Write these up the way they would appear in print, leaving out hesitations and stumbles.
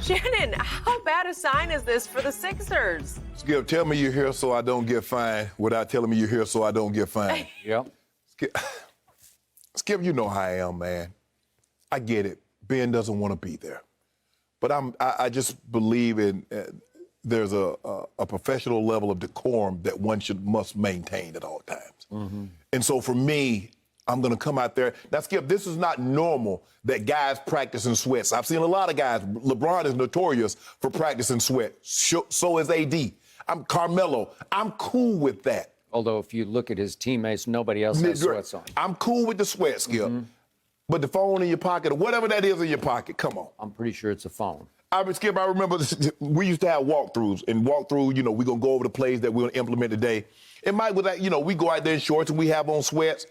Shannon, how bad a sign is this for the Sixers? Skip, tell me you're here so I don't get fined without telling me you're here so I don't get fined. Yep. Skip, you know how I am, man. I get it. Ben doesn't want to be there. But I just believe in there's a professional level of decorum that one must maintain at all times. Mm-hmm. And so for me, I'm going to come out there. Now, Skip, this is not normal that guys practice in sweats. I've seen a lot of guys. LeBron is notorious for practicing sweat. So is AD. I'm Carmelo. I'm cool with that. Although if you look at his teammates, nobody else has sweats on. I'm cool with the sweat, Skip. Mm-hmm. But the phone in your pocket or whatever that is in your pocket, come on. I'm pretty sure it's a phone. Skip, I remember we used to have walkthroughs. And walkthrough, we're going to go over the plays that we're going to implement today. It might be that, we go out there in shorts and we have on sweats.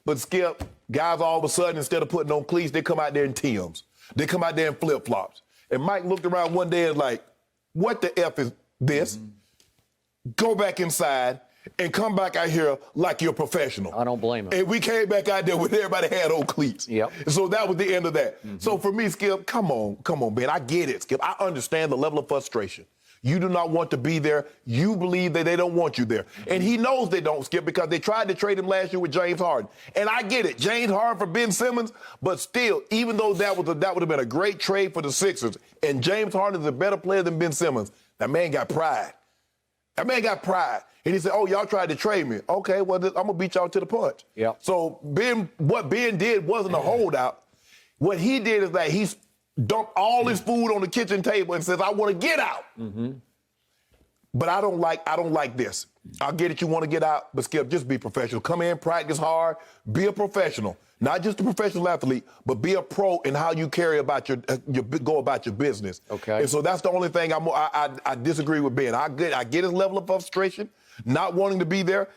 But Skip, guys all of a sudden, instead of putting on cleats, they come out there in Timbs. They come out there in flip-flops. And Mike looked around one day and like, what the F is this? Mm-hmm. Go back inside and come back out here like you're professional. I don't blame him. And we came back out there when everybody had on cleats. Yep. So that was the end of that. Mm-hmm. So for me, Skip, come on, Ben. I get it, Skip. I understand the level of frustration. You do not want to be there. You believe that they don't want you there. And he knows they don't, Skip, because they tried to trade him last year with James Harden. And I get it, James Harden for Ben Simmons, but still, even though that would have been a great trade for the Sixers, and James Harden is a better player than Ben Simmons, that man got pride. And he said, oh, y'all tried to trade me. Okay, well, I'm going to beat y'all to the punch. Yep. So what Ben did wasn't a holdout. What he did is that he dumped all his food on the kitchen table and says, I want to get out. Mm-hmm. But I don't like this. I get it, you want to get out, but Skip, just be professional. Come in, practice hard, be a professional. Not just a professional athlete, but be a pro in how you carry about go about your business. Okay. And so that's the only thing I disagree with Ben. I get his level of frustration, not wanting to be there.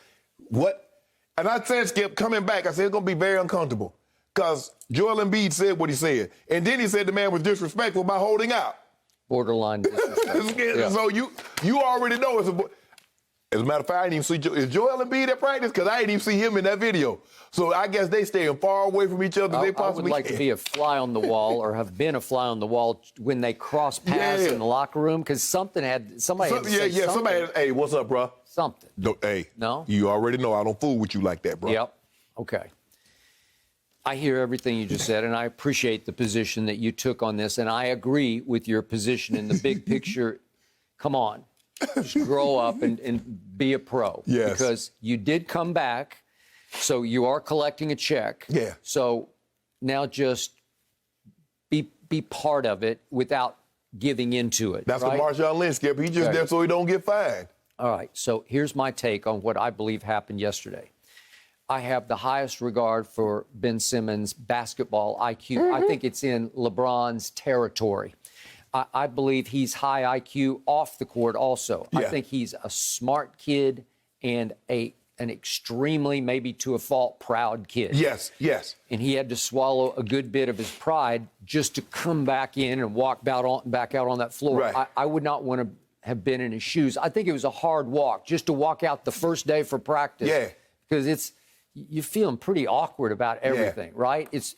And I said, Skip, coming back, I said it's going to be very uncomfortable because Joel Embiid said what he said. And then he said the man was disrespectful by holding out. Borderline disrespect. Yeah. So you already know it's as a matter of fact, I didn't even see is Joel Embiid at practice because I didn't even see him in that video. So I guess they staying far away from each other. They possibly I would like to be a fly on the wall or have been a fly on the wall when they cross paths in the locker room because somebody had to say something. Somebody had, hey, what's up, bro? Something. No? You already know I don't fool with you like that, bro. Yep. Okay. I hear everything you just said, and I appreciate the position that you took on this, and I agree with your position in the big picture. Come on. Just grow up and be a pro. Yes. Because you did come back, so you are collecting a check. Yeah. So now just be part of it without giving into it. That's right? what Marshawn Lynch, Skip. He just there so he don't get fined. All right. So here's my take on what I believe happened yesterday. I have the highest regard for Ben Simmons' basketball IQ. Mm-hmm. I think it's in LeBron's territory. I believe he's high IQ off the court also. Yeah. I think he's a smart kid and an extremely, maybe to a fault, proud kid. Yes. And he had to swallow a good bit of his pride just to come back in and walk back out on that floor. Right. I would not want to have been in his shoes. I think it was a hard walk just to walk out the first day for practice. Yeah. Because you're feeling pretty awkward about everything, right? It's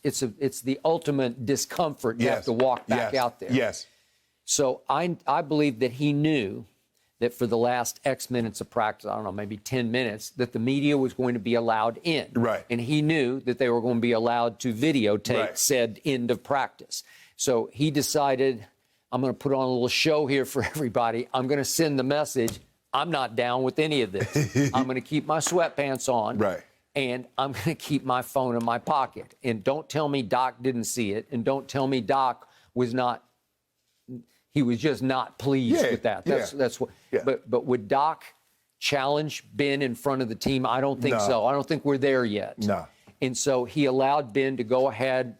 the ultimate discomfort. You have to walk back out there. Yes. So I believe that he knew that for the last X minutes of practice, I don't know, maybe 10 minutes, that the media was going to be allowed in. Right. And he knew that they were going to be allowed to videotape said end of practice. So he decided, I'm going to put on a little show here for everybody. I'm going to send the message, I'm not down with any of this. I'm going to keep my sweatpants on. Right. And I'm going to keep my phone in my pocket. And don't tell me Doc didn't see it. And don't tell me Doc was not. He was just not pleased with that. That's what. Yeah. But would Doc challenge Ben in front of the team? I don't think so. I don't think we're there yet. No. And so he allowed Ben to go ahead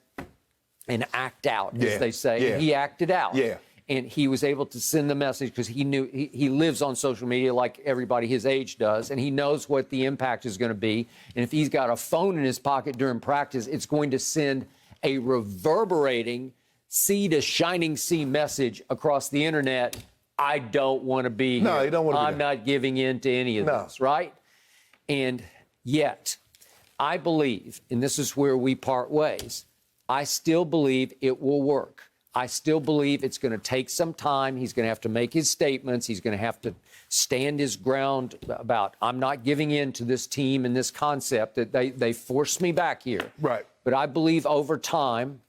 and act out, as they say. Yeah. And he acted out. Yeah. And he was able to send the message because he knew he lives on social media like everybody his age does, and he knows what the impact is going to be. And if he's got a phone in his pocket during practice, it's going to send a reverberating sea to shining sea message across the internet. I don't want to be here. No, you don't want to be I'm not giving in to any of this, right? And yet, I believe, and this is where we part ways, I still believe it will work. I still believe it's going to take some time. He's going to have to make his statements. He's going to have to stand his ground about, I'm not giving in to this team and this concept that they forced me back here. Right. But I believe over time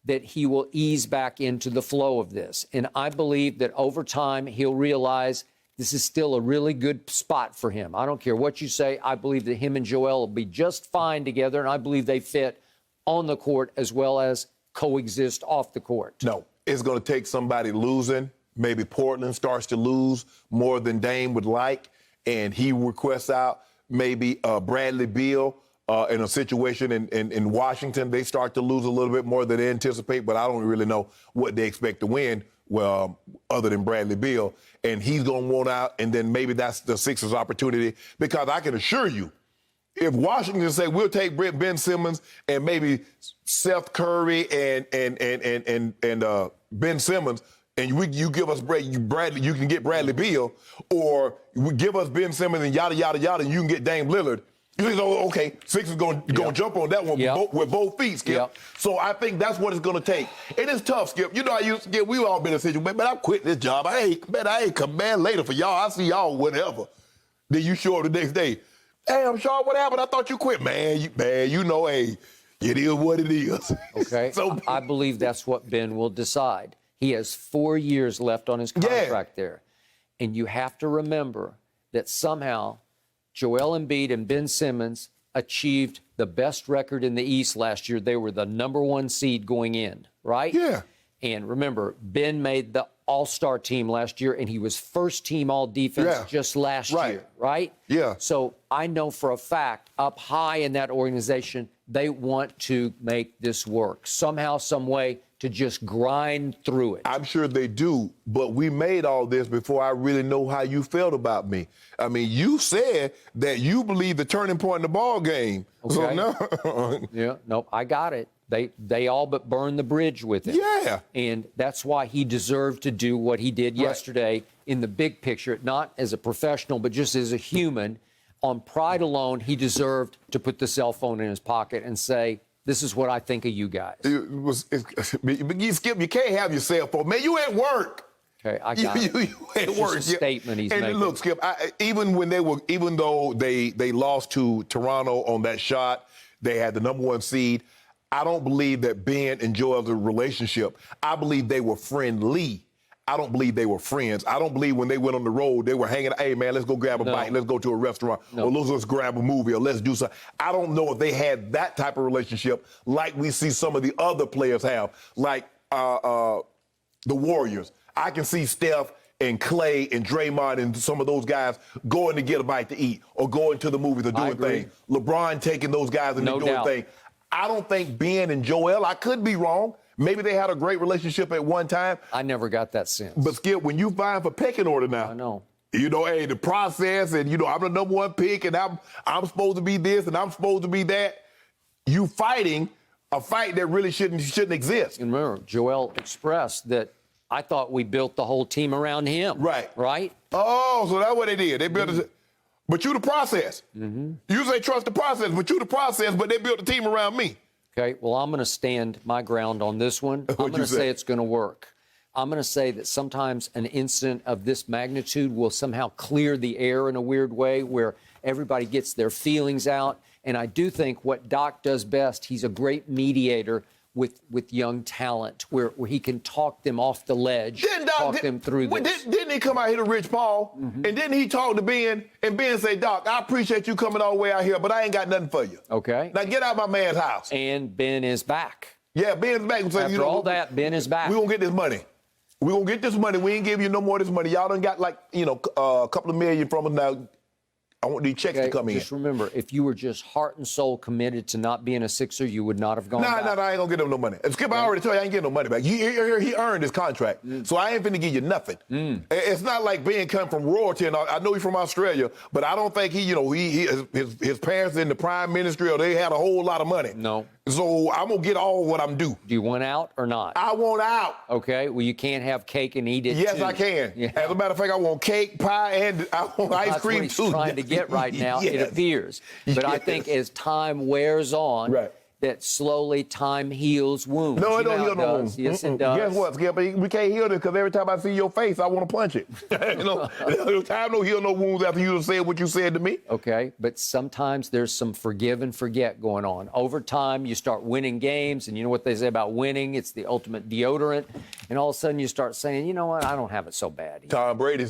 that he will ease back into the flow of this. And I believe that over time he'll realize this is still a really good spot for him. I don't care what you say. I believe that him and Joel will be just fine together, and I believe they fit on the court as well as coexist off the court. No, it's going to take somebody losing. Maybe Portland starts to lose more than Dame would like, and he requests out maybe Bradley Beal in a situation in Washington. They start to lose a little bit more than they anticipate, but I don't really know what they expect to win, well, other than Bradley Beal. And he's going to want out, and then maybe that's the Sixers' opportunity, because I can assure you, if Washington say we'll take Ben Simmons and maybe Seth Curry and Ben Simmons, and you give us Bradley, you can get Bradley Beal, or we give us Ben Simmons and yada yada yada, and you can get Dame Lillard. You think, oh, okay, Sixers going to jump on that one with both feet, Skip. Yep. So I think that's what it's going to take. It is tough, Skip. You know, we've all been in a situation, man, I'm quitting this job. I ain't come back later for y'all. I see y'all whenever. Then you show up the next day. Hey, I'm Sharpe, what happened? I thought you quit. Man, you know, hey, it is what it is. Okay. So I believe that's what Ben will decide. He has 4 years left on his contract there. And you have to remember that somehow Joel Embiid and Ben Simmons achieved the best record in the East last year. They were the #1 seed going in, right? Yeah. And remember, Ben made the All-Star team last year, and he was first team All-Defense just last year, right? Yeah. So I know for a fact, up high in that organization, they want to make this work somehow, some way, to just grind through it. I'm sure they do, but we made all this before I really know how you felt about me. I mean, you said that you believe the turning point in the ball game. Okay. So no. Yeah, no, I got it. They all but burned the bridge with it. Yeah. And that's why he deserved to do what he did yesterday in the big picture, not as a professional, but just as a human. On pride alone, he deserved to put the cell phone in his pocket and say, this is what I think of you guys. Skip, you can't have your cell phone. Man, you at work. Okay, I got it. You at It's work. just a statement he's making. And look, Skip, even though they lost to Toronto on that shot, they had the #1 seed. I don't believe that Ben and Joel's relationship. I believe they were friendly. I don't believe they were friends. I don't believe when they went on the road, they were hanging, hey, man, let's go grab a bite. Let's go to a restaurant. Or let's grab a movie, or let's do something. I don't know if they had that type of relationship like we see some of the other players have, like the Warriors. I can see Steph and Clay and Draymond and some of those guys going to get a bite to eat or going to the movies or doing things. LeBron taking those guys and doing things. I don't think Ben and Joel, I could be wrong. Maybe they had a great relationship at one time. I never got that sense. But, Skip, when you vying for pecking order now, I know. You know, hey, the process, and, you know, I'm the #1 pick, and I'm supposed to be this, and I'm supposed to be that. You fighting a fight that really shouldn't exist. And remember, Joel expressed that I thought we built the whole team around him. Right. Right? Oh, so that's what they did. They built it. But you the process. You say trust the process, but you the process, but they built the team around me. Okay, well, I'm going to stand my ground on this one. I'm going to say it's going to work. I'm going to say that sometimes an incident of this magnitude will somehow clear the air in a weird way where everybody gets their feelings out. And I do think what Doc does best, he's a great mediator with young talent where he can talk them off the ledge, talk them through this. Didn't he come out here to Rich Paul? And didn't he talk to Ben? And Ben say, Doc, I appreciate you coming all the way out here, but I ain't got nothing for you. Okay. Now get out of my man's house. And Ben is back. Yeah, Ben's back. So, After all that, Ben is back. We're going to get this money. We're going to get this money. We ain't give you no more of this money. Y'all done got like, a couple of million from us now. I want these checks to come in. Just remember, if you were just heart and soul committed to not being a Sixer, you would not have gone back. No, I ain't going to get him no money. Skip, I already told you I ain't getting no money back. He earned his contract, so I ain't finna give you nothing. It's not like Ben come from royalty, and I know he's from Australia, but I don't think his parents in the prime ministry, or they had a whole lot of money. No. So I'm going to get all what I'm due. Do you want out or not? I want out. Okay, well, you can't have cake and eat it, Yes, too. I can. Yeah. As a matter of fact, I want cake, pie, and I want ice cream, That's too. what he's trying to get right now, Yes. it appears. But I think as time wears on, that slowly time heals wounds. No, it You know don't how heal no does. wounds. Yes, it does. Guess what, Skip? We can't heal this because every time I see your face, I want to punch it. Time don't heal no wounds after you said what you said to me. Okay, but sometimes there's some forgive and forget going on. Over time, you start winning games, and you know what they say about winning? It's the ultimate deodorant. And all of a sudden, you start saying, you know what? I don't have it so bad. Tom Brady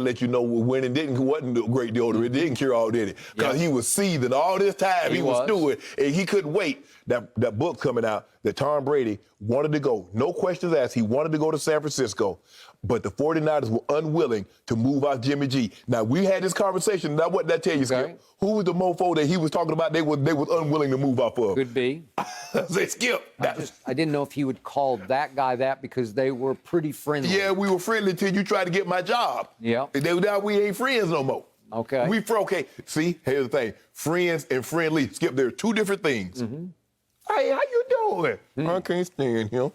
let you know winning wasn't a great deodorant. It didn't cure all, did it? Because he was seething all this time. He was doing, and he couldn't wait. That book coming out that Tom Brady wanted to go. No questions asked. He wanted to go to San Francisco. But the 49ers were unwilling to move out Jimmy G. Now, we had this conversation. Now, what did that tell you, Skip? Who was the mofo that he was talking about they was unwilling to move out for? Could be. Say, Skip. I didn't know if he would call that guy that because they were pretty friendly. Yeah, we were friendly until you tried to get my job. Yeah. Now we ain't friends no more. Okay. Okay. See, here's the thing. Friends and friendly. Skip, they're two different things. Mm-hmm. Hey, how you doing? I can't stand him.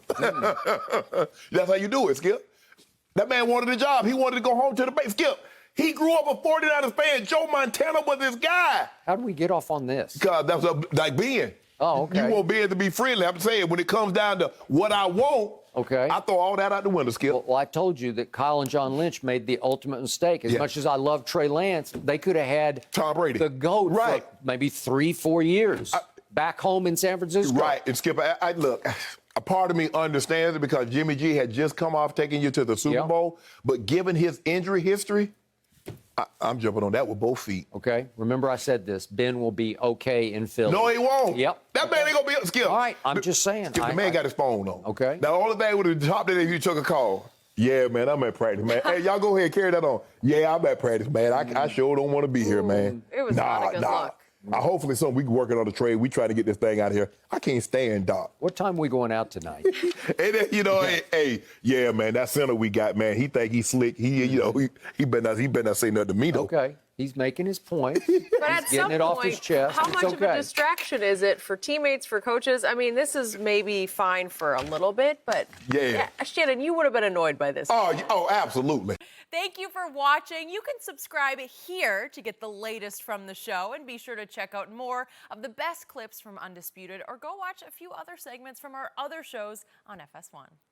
That's how you do it, Skip. That man wanted a job. He wanted to go home to the base. Skip, he grew up a 49ers fan. Joe Montana was his guy. How do we get off on this? Because that was like Ben. Oh, okay. You want Ben to be friendly. I'm saying when it comes down to what I want, okay, I throw all that out the window, Skip. Well, I told you that Kyle and John Lynch made the ultimate mistake. As much as I love Trey Lance, they could have had Tom Brady, the GOAT, for maybe 3-4 years back home in San Francisco. Right. And Skip, I look, a part of me understands it because Jimmy G had just come off taking you to the Super Bowl. But given his injury history, I'm jumping on that with both feet. Okay. Remember I said this. Ben will be okay in Philly. No, he won't. Yep. That man ain't going to be Skip. All right. I'm just saying. Skip, the man got his phone on. Okay. Now, the only thing would have topped it if you took a call. Yeah, man, I'm at practice, man. Hey, y'all go ahead and carry that on. Yeah, I'm at practice, man. I sure don't want to be here, man. It was not a good look. Hopefully something we can work on the trade. We try to get this thing out of here. I can't stand Doc. What time we going out tonight? And then, yeah, man, that center we got, man, he think he's slick. He better not say nothing to me, though. Okay. He's making his point. But at some getting it off his chest. How much of a distraction is it for teammates, for coaches? I mean, this is maybe fine for a little bit, but Shannon, you would have been annoyed by this. Oh, absolutely. Thank you for watching. You can subscribe here to get the latest from the show, and be sure to check out more of the best clips from Undisputed, or go watch a few other segments from our other shows on FS1.